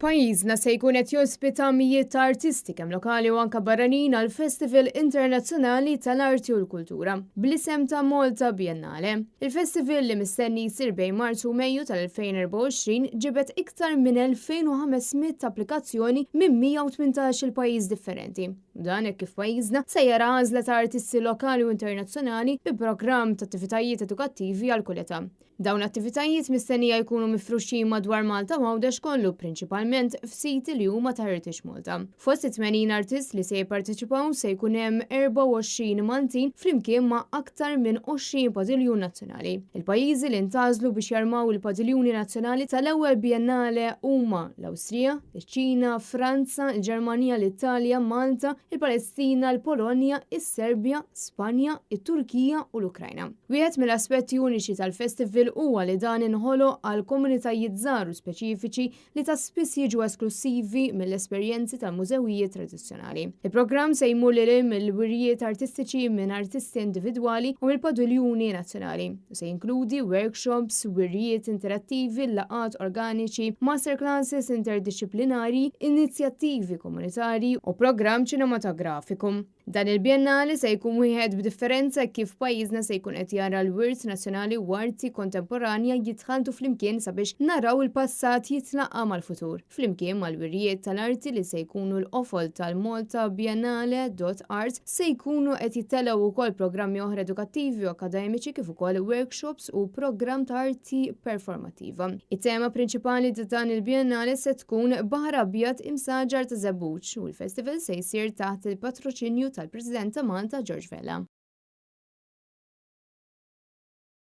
Pajjiżna se jkun qed jospita mijiet ta' artisti kemm lokali u anke barranin għal Festival Internazzjonali tal-Arti u l-Kultura bl-isem ta' Malta Biennale. Il-festival li mistenni jsir bejn Marzu u Mejju tal-2024 ġibet iktar minn 2500 applikazzjoni minn 118 il-pajjiż differenti. Dan hekk kif pajjiżna se jara għażla ta' artisti lokali u internazzjonali bi programm ta' attivitajiet edukattivi għal kull età. Dawn attivitajiet mistennija jkunu mifruxin madwar Malta u Għawdex kollu prinċipalment f'siti li huma ta' Heritage Malta. Fost 80 artist li se jipparteċipaw se jkun hemm 24 Maltin flimkien ma' aktar minn 20 padiljun nazzjonali. Il-pajjiżi li ntażlu biex jarmaw il-padiljuni nazzjonali tal-ewwel Biennale huma l-Awstrija, iċ-Ċina, Franza, il-Ġermanja, l-Italja, Malta, il-Palestina, l-Polonja, is-Serbja, Spanja, it-Turkija u l-Ukrajna. Wieħed mill-aspetti uniċi tal-festival huwa li dan inħoloq għal komunitajiet żgħar u speċifiċi li ta' spiss jiġu esklusivi mill-esperjenzi tal-mużewijiet tradizzjonali. Il-programm se jmur lil mill-wirjiet artistiċi minn artisti individwali u mill-padiljuni nazzjonali. Se jinkludi workshops, wirjiet interattivi, laqgħat organiċi, masterclasses interdisciplinari, inizjattivi komunitarji u programm ċinematografiku. Dan il-Biennale se jkun wieħed b'differenza kif pajjiżna se jkun qed jara l-wirt nazzjonali u arti kontemporanja jitħaltu flimkien sabiex naraw il-passat jitlaqa' mal-futur. Flimkien mal-wirjiet tal-arti li se jkunu l-qofol tal-Malta Biennale.art se jkunu qed jittelgħu wkoll programmi oħra edukattivi u akademiċi kif ukoll workshops u programm ta' arti performattiva. It-tema prinċipali ta' dan il-Biennale se tkun Baħar Abjad imsaġġar ta' Żebbuġ u l-festival se jsir taħt il-patroċinju tal-President ta' Malta George Vella.